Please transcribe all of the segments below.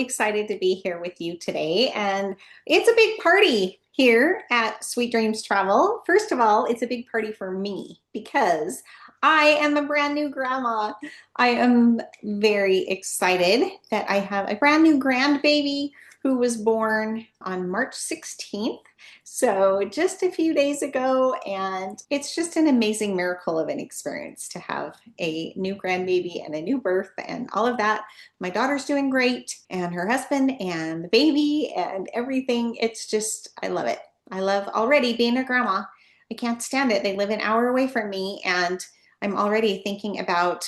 excited to be here with you today. And it's a big party here at Sweet Dreams Travel. First of all, it's a big party for me because I am a brand new grandma. I am very excited that I have a brand new grandbaby who was born on March 16th. So just a few days ago, and it's just an amazing miracle of an experience to have a new grandbaby and a new birth and all of that. My daughter's doing great, and her husband and the baby and everything. It's just, I love it. I love already being a grandma. I can't stand it. They live an hour away from me, and I'm already thinking about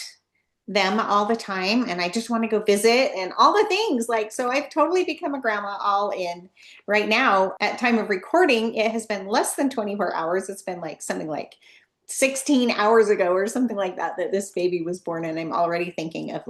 them all the time, and I just want to go visit and all the things. So I've totally become a grandma all in. Right now, at time of recording, it has been less than 24 hours. It's been something like 16 hours ago or something like that this baby was born, and I'm already thinking of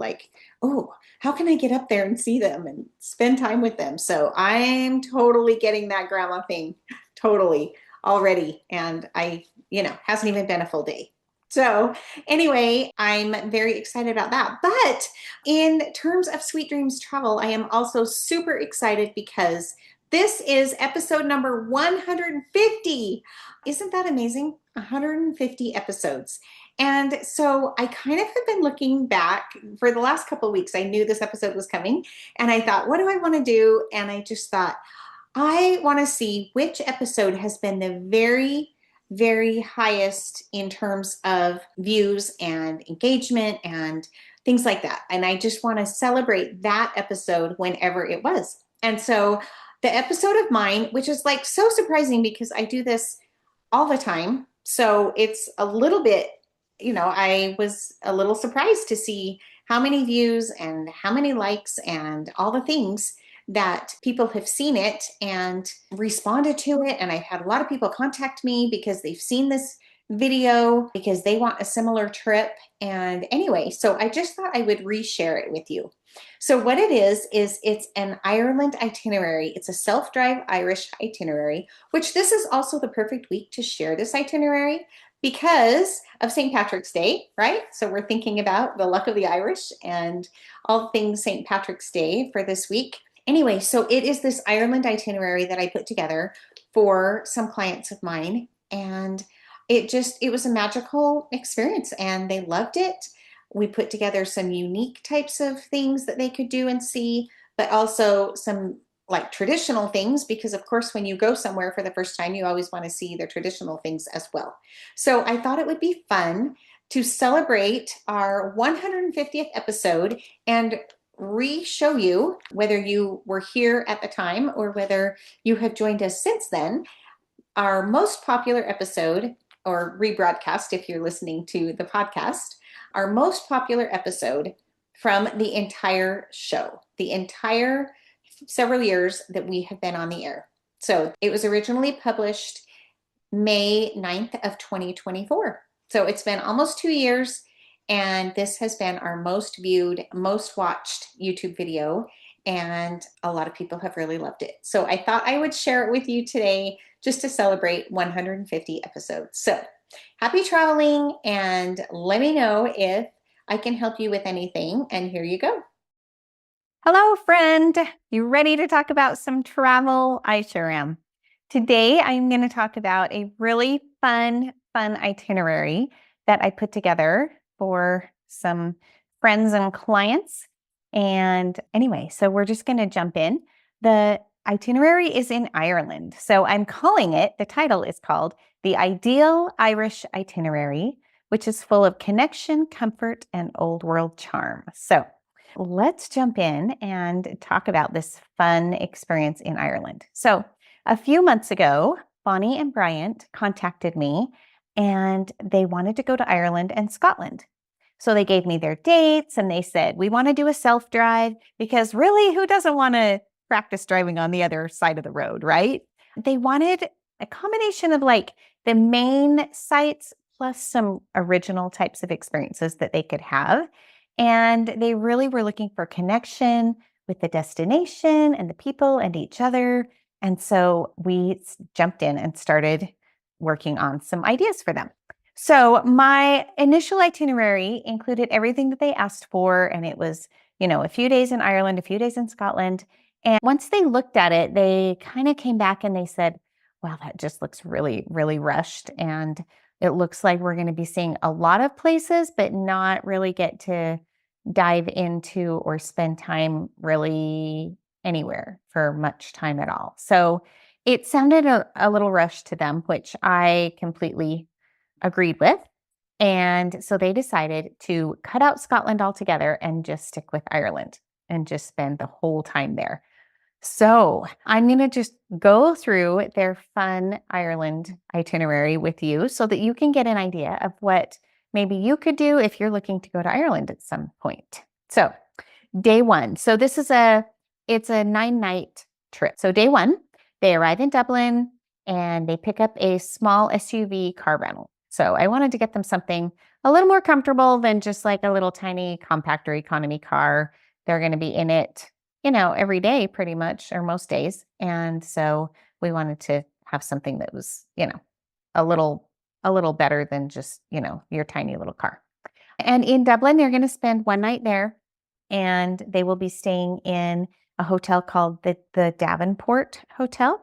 oh, how can I get up there and see them and spend time with them? So I'm totally getting that grandma thing, totally already. And hasn't even been a full day. So anyway, I'm very excited about that. But in terms of Sweet Dreams Travel, I am also super excited because this is episode number 150. Isn't that amazing? 150 episodes. And so I kind of have been looking back for the last couple of weeks. I knew this episode was coming, and I thought, what do I want to do? And I just thought, I want to see which episode has been the very highest in terms of views and engagement and things like that. And I just want to celebrate that episode whenever it was. And so the episode of mine, which is so surprising because I do this all the time. So it's a little bit, I was a little surprised to see how many views and how many likes and all the things that people have seen it and responded to it. And I've had a lot of people contact me because they've seen this video because they want a similar trip. And anyway, so I just thought I would reshare it with you. So what it is it's an Ireland itinerary. It's a self-drive Irish itinerary, which this is also the perfect week to share this itinerary because of St. Patrick's Day, right? So we're thinking about the luck of the Irish and all things St. Patrick's Day for this week. Anyway, so it is this Ireland itinerary that I put together for some clients of mine, and it was a magical experience and they loved it. We put together some unique types of things that they could do and see, but also some traditional things, because of course when you go somewhere for the first time, you always want to see the traditional things as well. So I thought it would be fun to celebrate our 150th episode and re-show you, whether you were here at the time or whether you have joined us since then, our most popular episode, or rebroadcast if you're listening to the podcast, our most popular episode from the entire show, the entire several years that we have been on the air. So it was originally published May 9th of 2024. So it's been almost 2 years. And this has been our most viewed, most watched YouTube video, and a lot of people have really loved it. So I thought I would share it with you today just to celebrate 150 episodes. So happy traveling, and let me know if I can help you with anything. And here you go. Hello, friend. You ready to talk about some travel? I sure am. Today, I'm going to talk about a really fun itinerary that I put together for some friends and clients. And anyway, so we're just going to jump in. The itinerary is in Ireland. So I'm calling it, the title is called the Ideal Irish Itinerary, which is full of connection, comfort, and old world charm. So let's jump in and talk about this fun experience in Ireland. So a few months ago, Bonnie and Bryant contacted me and they wanted to go to Ireland and Scotland. So they gave me their dates and they said, we want to do a self-drive because really, who doesn't want to practice driving on the other side of the road, right? They wanted a combination of the main sites plus some original types of experiences that they could have. And they really were looking for connection with the destination and the people and each other. And so we jumped in and started working on some ideas for them. So my initial itinerary included everything that they asked for, and it was, a few days in Ireland, a few days in Scotland. And once they looked at it, they kind of came back and they said, wow, that just looks really, really rushed. And it looks like we're going to be seeing a lot of places, but not really get to dive into or spend time really anywhere for much time at all. So it sounded a little rushed to them, which I completely agreed with. And so they decided to cut out Scotland altogether and just stick with Ireland and just spend the whole time there. So I'm going to just go through their fun Ireland itinerary with you so that you can get an idea of what maybe you could do if you're looking to go to Ireland at some point. So day one. So it's a 9-night trip. So day one, they arrive in Dublin and they pick up a small SUV car rental. So I wanted to get them something a little more comfortable than just like a little tiny compact or economy car. They're going to be in it, every day pretty much, or most days. And so we wanted to have something that was, a little better than just, your tiny little car. And in Dublin, they're going to spend one night there and they will be staying in a hotel called the Davenport Hotel.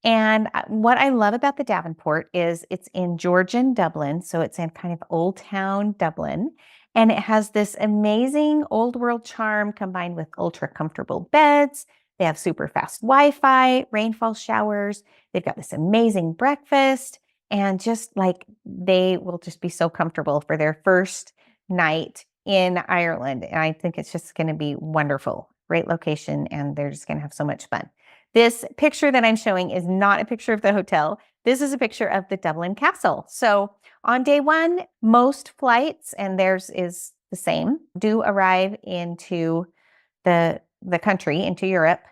And what I love about the Davenport is it's in Georgian Dublin. So it's in kind of Old Town Dublin. And it has this amazing old world charm combined with ultra comfortable beds. They have super fast Wi-Fi, rainfall showers. They've got this amazing breakfast. And just like they will just be so comfortable for their first night in Ireland. And I think it's just going to be wonderful. Great location. And they're just going to have so much fun. This picture that I'm showing is not a picture of the hotel. This is a picture of the Dublin Castle. So on day one, most flights, and theirs is the same, do arrive into the country, into Europe,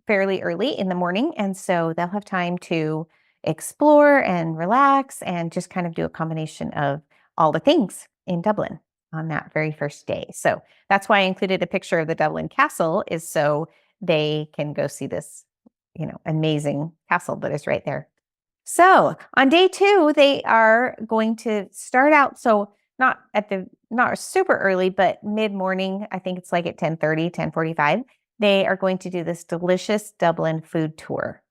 fairly early in the morning. And so they'll have time to explore and relax and just kind of do a combination of all the things in Dublin on that very first day. So that's why I included a picture of the Dublin Castle, is so they can go see this, amazing castle that is right there. So on day two, they are going to start out. So not super early, but mid-morning. I think it's like at 10:30, 10:45. They are going to do this delicious Dublin food tour.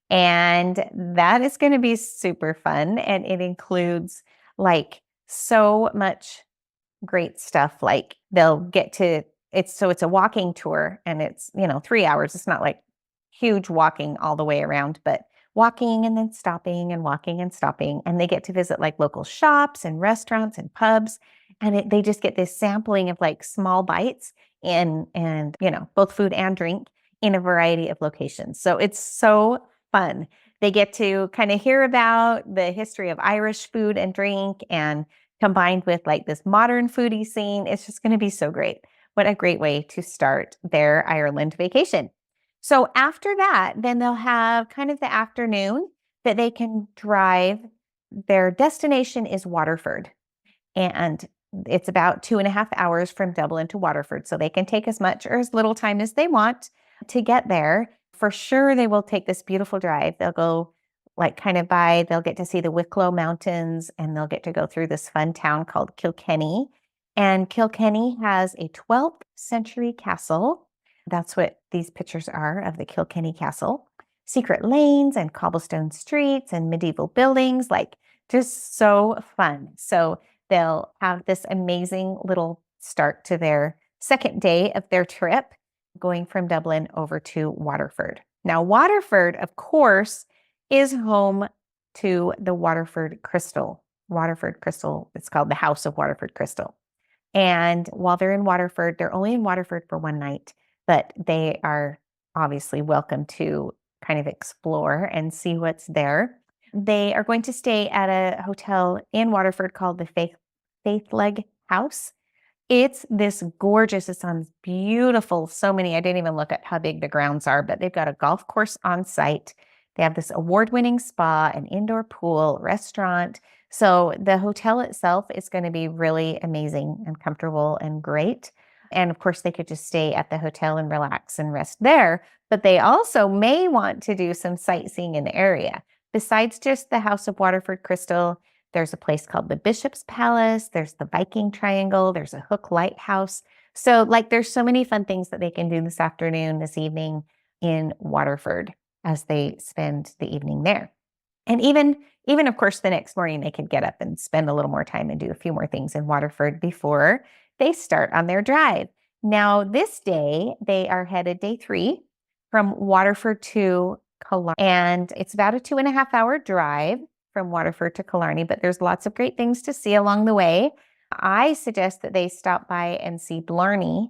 And that is going to be super fun. And it includes like so much great stuff. Like they'll get to it's a walking tour and it's, 3 hours. It's not like huge walking all the way around, but walking and then stopping and walking and stopping. And they get to visit like local shops and restaurants and pubs. And they just get this sampling of like small bites and both food and drink in a variety of locations. So it's so fun. They get to kind of hear about the history of Irish food and drink, and combined with like this modern foodie scene, it's just going to be so great. What a great way to start their Ireland vacation. So after that, then they'll have kind of the afternoon that they can drive. Their destination is Waterford, and it's about 2.5 hours from Dublin to Waterford. So they can take as much or as little time as they want to get there. For sure, they will take this beautiful drive. They'll go they'll get to see the Wicklow Mountains, and they'll get to go through this fun town called Kilkenny. And Kilkenny has a 12th century castle. That's what these pictures are of the Kilkenny Castle. Secret lanes and cobblestone streets and medieval buildings, like just so fun. So they'll have this amazing little start to their second day of their trip, going from Dublin over to Waterford. Now, Waterford, of course, is home to the Waterford Crystal. Waterford Crystal, it's called the House of Waterford Crystal. And while they're in Waterford, they're only in Waterford for one night, but they are obviously welcome to kind of explore and see what's there. They are going to stay at a hotel in Waterford called the Faithleg House. It's this gorgeous, it sounds beautiful. So many, I didn't even look at how big the grounds are, but they've got a golf course on site. They have this award-winning spa, an indoor pool, restaurant. So the hotel itself is going to be really amazing and comfortable and great. And of course, they could just stay at the hotel and relax and rest there. But they also may want to do some sightseeing in the area. Besides just the House of Waterford Crystal, There's a place called the Bishop's Palace. There's the Viking Triangle. There's a Hook Lighthouse. So like there's so many fun things that they can do this afternoon, this evening in Waterford as they spend the evening there. And even of course, the next morning they could get up and spend a little more time and do a few more things in Waterford before they start on their drive. Now, this day, they are headed day 3 from Waterford to Killarney. And it's about a 2.5-hour drive from Waterford to Killarney, but there's lots of great things to see along the way. I suggest that they stop by and see Blarney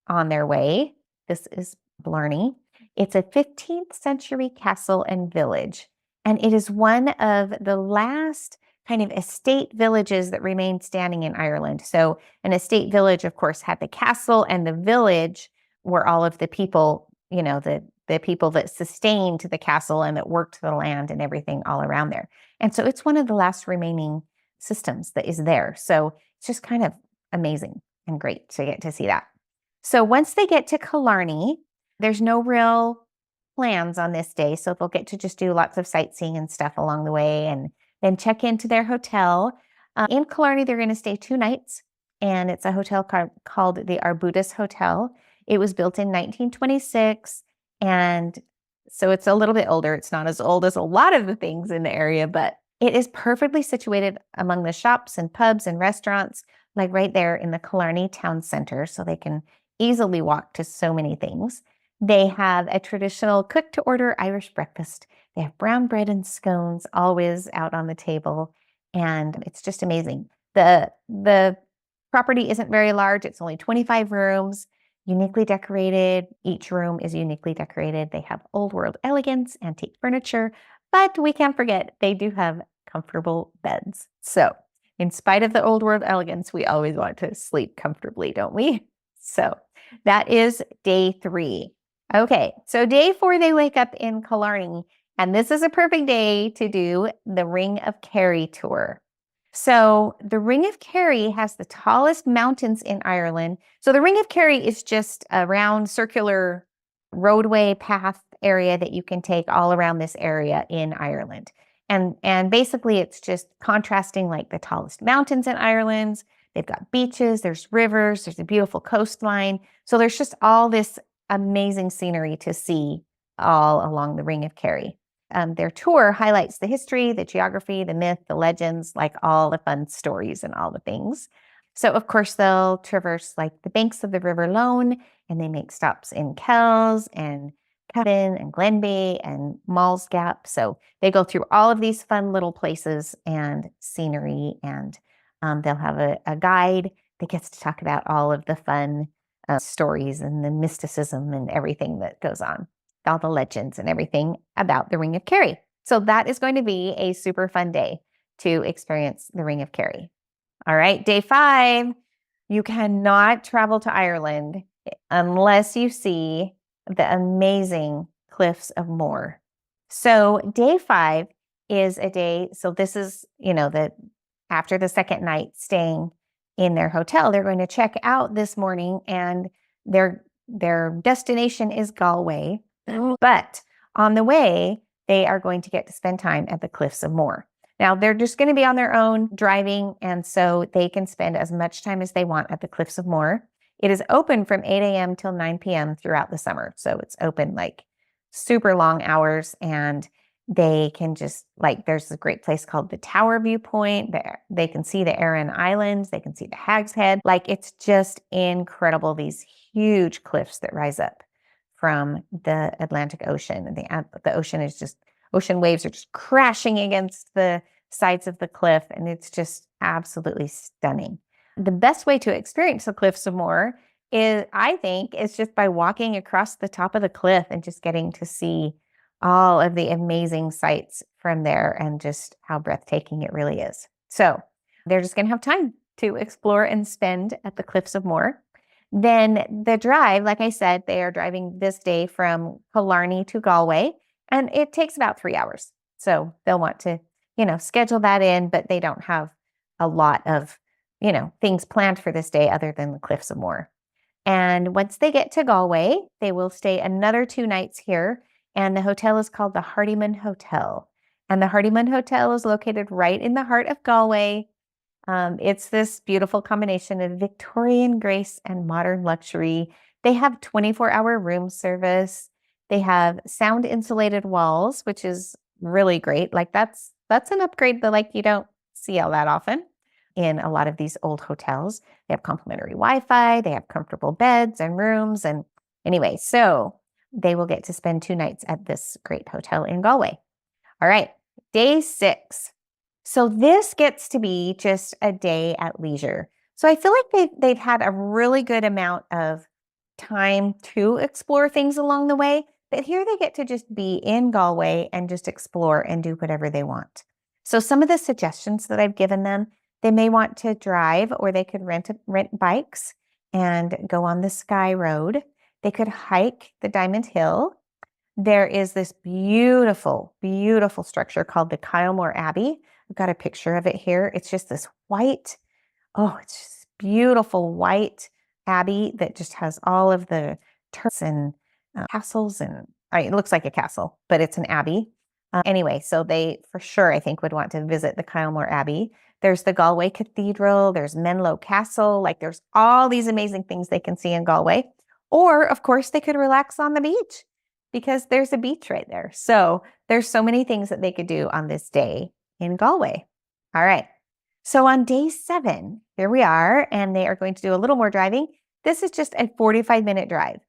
on their way. This is Blarney. It's a 15th century castle and village, and it is one of the last kind of estate villages that remained standing in Ireland. So an estate village, of course, had the castle, and the village were all of the people, the people that sustained the castle and that worked the land and everything all around there. And so it's one of the last remaining systems that is there. So it's just kind of amazing and great to get to see that. So once they get to Killarney, there's no real plans on this day. So they'll get to just do lots of sightseeing and stuff along the way and then check into their hotel. In Killarney, they're going to stay 2 nights, and it's a hotel called the Arbutus Hotel. It was built in 1926, and so it's a little bit older. It's not as old as a lot of the things in the area, but it is perfectly situated among the shops and pubs and restaurants, like right there in the Killarney town center, so they can easily walk to so many things. They have a traditional cook-to-order Irish breakfast. They have brown bread and scones always out on the table, and it's just amazing. The property isn't very large. It's only 25 rooms, uniquely decorated. Each room is uniquely decorated. They have old world elegance, antique furniture, but we can't forget they do have comfortable beds. So in spite of the old world elegance, we always want to sleep comfortably, don't we? So that is day 3. Okay, so day 4, they wake up in Killarney, and this is a perfect day to do the Ring of Kerry tour. So the Ring of Kerry has the tallest mountains in Ireland. So the Ring of Kerry is just a round circular roadway path area that you can take all around this area in Ireland. And basically it's just contrasting like the tallest mountains in Ireland. They've got beaches, there's rivers, there's a beautiful coastline. So there's just all this amazing scenery to see all along the Ring of Kerry. Their tour highlights the history, the geography, the myth, the legends, like all the fun stories and all the things. So of course they'll traverse like the banks of the River Lone, and they make stops in Kells and Cavan and Glenbeigh and Malls Gap. So they go through all of these fun little places and scenery, and they'll have a guide that gets to talk about all of the fun stories and the mysticism and everything that goes on, all the legends and everything about the Ring of Kerry. So that is going to be a super fun day to experience the Ring of Kerry. All right, day 5, you cannot travel to Ireland unless you see the amazing Cliffs of Moher. So day 5 is a day, so this is, after the second night staying in their hotel, they're going to check out this morning, and their destination is Galway. But on the way, they are going to get to spend time at the Cliffs of Moher. Now, they're just going to be on their own driving, and so they can spend as much time as they want at the Cliffs of Moher. It is open from 8 a.m. till 9 p.m. throughout the summer. So it's open like super long hours, and they can just there's a great place called the Tower Viewpoint. They can see the Aran Islands. They can see the Hag's Head. It's just incredible. These huge cliffs that rise up from the Atlantic Ocean. And the ocean is just, ocean waves are just crashing against the sides of the cliff. And it's just absolutely stunning. The best way to experience the Cliffs of Moher I think, is just by walking across the top of the cliff and just getting to see all of the amazing sights from there and just how breathtaking it really is. So they're just going to have time to explore and spend at the Cliffs of Moher. Then the drive, like I said, they are driving this day from Killarney to Galway, and it takes about 3 hours. So they'll want to, schedule that in, but they don't have a lot of, things planned for this day other than the Cliffs of Moher. And once they get to Galway, they will stay another 2 nights here. And the hotel is called the Hardiman Hotel. And the Hardiman Hotel is located right in the heart of Galway. It's this beautiful combination of Victorian grace and modern luxury. They have 24-hour room service. They have sound insulated walls, which is really great. Like that's an upgrade that like you don't see all that often in a lot of these old hotels. They have complimentary Wi-Fi, they have comfortable beds and rooms. And anyway, so they will get to spend 2 nights at this great hotel in Galway. All right, day 6. So this gets to be just a day at leisure. So I feel like they've had a really good amount of time to explore things along the way, but here they get to just be in Galway and just explore and do whatever they want. So some of the suggestions that I've given them, they may want to drive or they could rent bikes and go on the Sky Road. They could hike the Diamond Hill. There is this beautiful, beautiful structure called the Kylemore Abbey. I've got a picture of it here. It's just this white, oh, it's just beautiful white abbey that just has all of the turrets and castles. And it looks like a castle, but it's an abbey. Anyway, so they for sure, I think, would want to visit the Kylemore Abbey. There's the Galway Cathedral. There's Menlo Castle. Like there's all these amazing things they can see in Galway. Or, of course, they could relax on the beach because there's a beach right there. So there's so many things that they could do on this day in Galway. All right. So on day 7, here we are, and they are going to do a little more driving. This is just a 45-minute drive.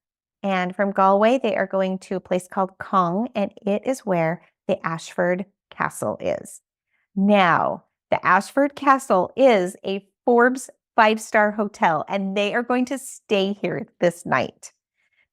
And from Galway, they are going to a place called Cong, and it is where the Ashford Castle is. Now, the Ashford Castle is a Forbes 5-star hotel, and they are going to stay here this night.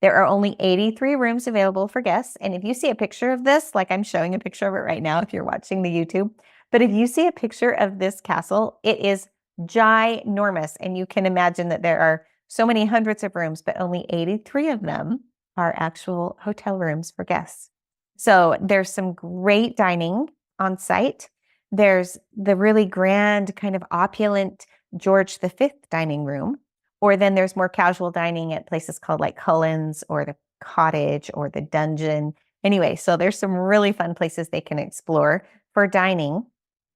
There are only 83 rooms available for guests. And if you see a picture of this, like I'm showing a picture of it right now, if you're watching the YouTube, but if you see a picture of this castle, it is ginormous. And you can imagine that there are so many hundreds of rooms, but only 83 of them are actual hotel rooms for guests. So there's some great dining on site. There's the really grand kind of opulent George V dining room. Or then there's more casual dining at places called like Cullen's or the Cottage or the Dungeon. Anyway, so there's some really fun places they can explore for dining.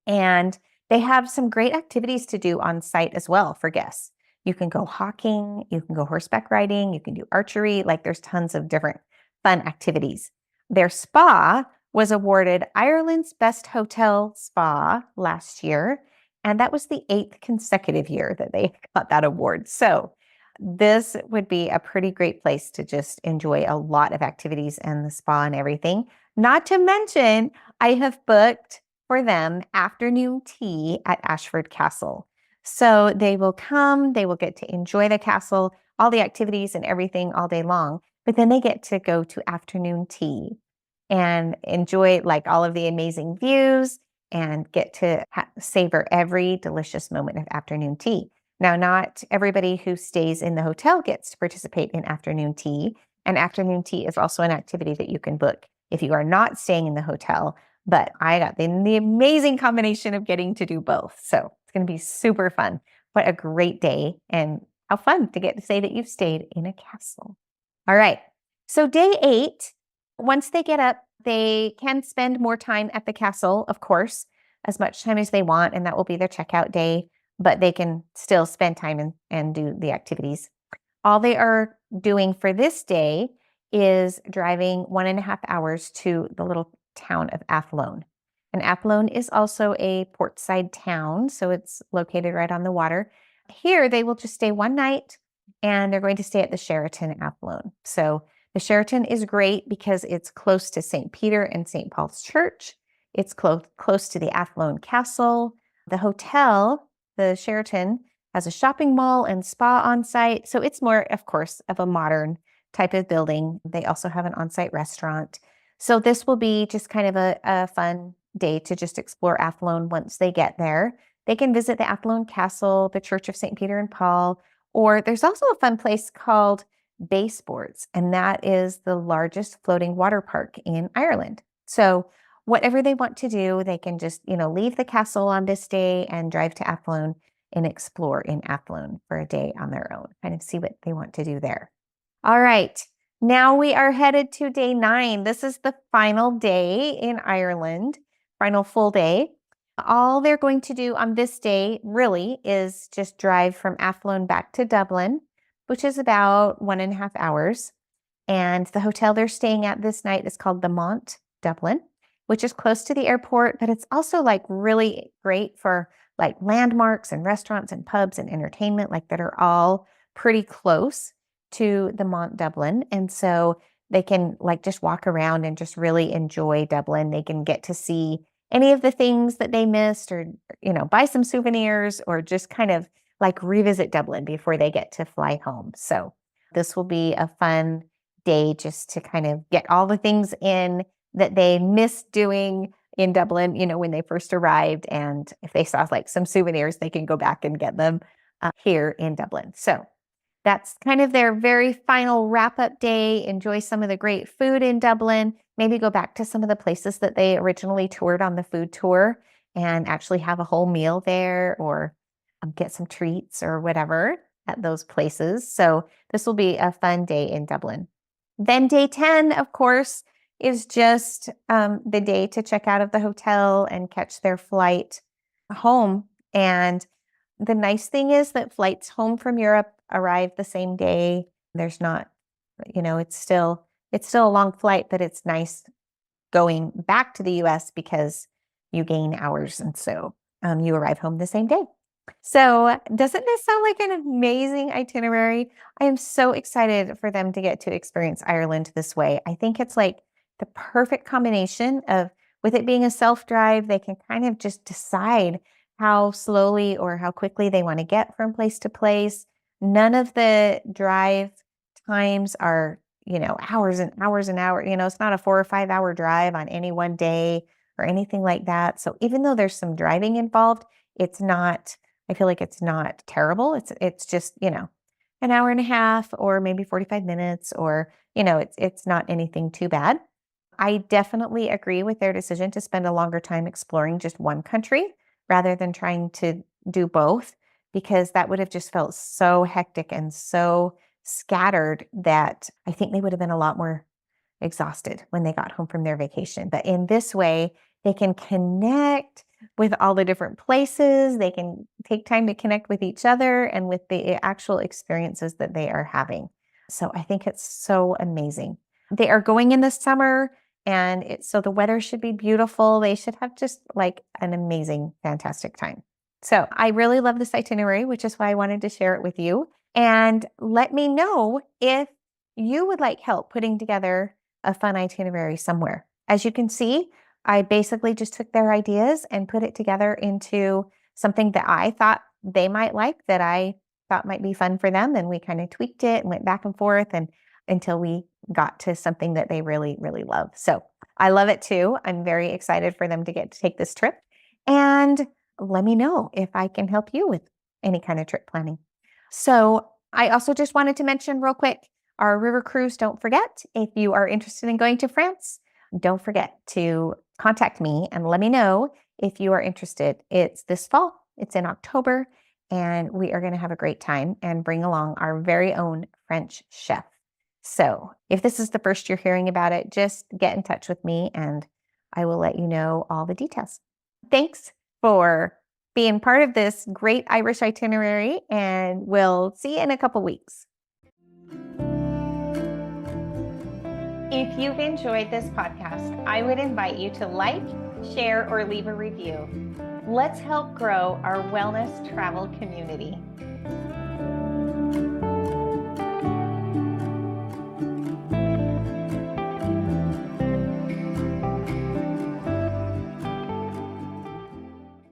And they have some great activities to do on site as well for guests. You can go hawking, you can go horseback riding, you can do archery. Like there's tons of different fun activities. Their spa was awarded Ireland's Best Hotel Spa last year. And that was the 8th consecutive year that they got that award. So this would be a pretty great place to just enjoy a lot of activities and the spa and everything. Not to mention, I have booked for them afternoon tea at Ashford Castle. So they will come, they will get to enjoy the castle, all the activities and everything all day long. But then they get to go to afternoon tea and enjoy like all of the amazing views and get to savor every delicious moment of afternoon tea. Now, not everybody who stays in the hotel gets to participate in afternoon tea, and afternoon tea is also an activity that you can book if you are not staying in the hotel. But I got the amazing combination of getting to do both. So it's going to be super fun. What a great day, and how fun to get to say that you've stayed in a castle. All right. So day 8, once they get up, they can spend more time at the castle, of course, as much time as they want, and that will be their checkout day, but they can still spend time and do the activities. All they are doing for this day is driving 1.5 hours to the little town of Athlone. And Athlone is also a portside town, so it's located right on the water. Here, they will just stay one night, and they're going to stay at the Sheraton Athlone. So the Sheraton is great because it's close to St. Peter and St. Paul's Church. It's close to the Athlone Castle. The hotel, the Sheraton, has a shopping mall and spa on site. So it's more, of course, of a modern type of building. They also have an on-site restaurant. So this will be just kind of a fun day to just explore Athlone once they get there. They can visit the Athlone Castle, the Church of St. Peter and Paul, or there's also a fun place called Bay Sports, and that is the largest floating water park in Ireland. So whatever they want to do, they can just, leave the castle on this day and drive to Athlone and explore in Athlone for a day on their own, kind of see what they want to do there. All right, now we are headed to day 9. This is the final day in Ireland. final full day. All they're going to do on this day really is just drive from Athlone back to Dublin, which is about 1.5 hours. And the hotel they're staying at this night is called the Mont Dublin, which is close to the airport, but it's also like really great for like landmarks and restaurants and pubs and entertainment, like that are all pretty close to the Mont Dublin. And so they can like just walk around and just really enjoy Dublin. They can get to see any of the things that they missed, or, buy some souvenirs, or just kind of like revisit Dublin before they get to fly home. So this will be a fun day just to kind of get all the things in that they missed doing in Dublin, when they first arrived. And if they saw like some souvenirs, they can go back and get them here in Dublin. So that's kind of their very final wrap-up day. Enjoy some of the great food in Dublin. Maybe go back to some of the places that they originally toured on the food tour and actually have a whole meal there, or get some treats or whatever at those places. So this will be a fun day in Dublin. Then day 10, of course, is just the day to check out of the hotel and catch their flight home. And the nice thing is that flights home from Europe arrive the same day. There's not, it's still a long flight, but it's nice going back to the US because you gain hours. And so you arrive home the same day. So doesn't this sound like an amazing itinerary? I am so excited for them to get to experience Ireland this way. I think it's like the perfect combination of, with it being a self-drive, they can kind of just decide how slowly or how quickly they want to get from place to place. None of the drive times are, hours and hours and hours. It's not a 4 or 5 hour drive on any one day or anything like that. So even though there's some driving involved, I feel like it's not terrible. It's just, an hour and a half or maybe 45 minutes, or, it's not anything too bad. I definitely agree with their decision to spend a longer time exploring just one country rather than trying to do both, because that would have just felt so hectic and so scattered that I think they would have been a lot more exhausted when they got home from their vacation. But in this way, they can connect with all the different places. They can take time to connect with each other and with the actual experiences that they are having. So I think it's so amazing. They are going in the summer, and so the weather should be beautiful. They should have just like an amazing, fantastic time. So I really love this itinerary, which is why I wanted to share it with you. And let me know if you would like help putting together a fun itinerary somewhere. As you can see, I basically just took their ideas and put it together into something that I thought they might like, that I thought might be fun for them. And we kind of tweaked it and went back and forth until we got to something that they really, really love. So I love it too. I'm very excited for them to get to take this trip. And let me know if I can help you with any kind of trip planning. So I also just wanted to mention real quick, our river cruise, don't forget, if you are interested in going to France, don't forget to contact me and let me know if you are interested. It's this fall, it's in October, and we are going to have a great time and bring along our very own French chef. So if this is the first you're hearing about it, just get in touch with me and I will let you know all the details. Thanks for being part of this great Irish itinerary, and we'll see you in a couple weeks. If you've enjoyed this podcast, I would invite you to like, share, or leave a review. Let's help grow our wellness travel community.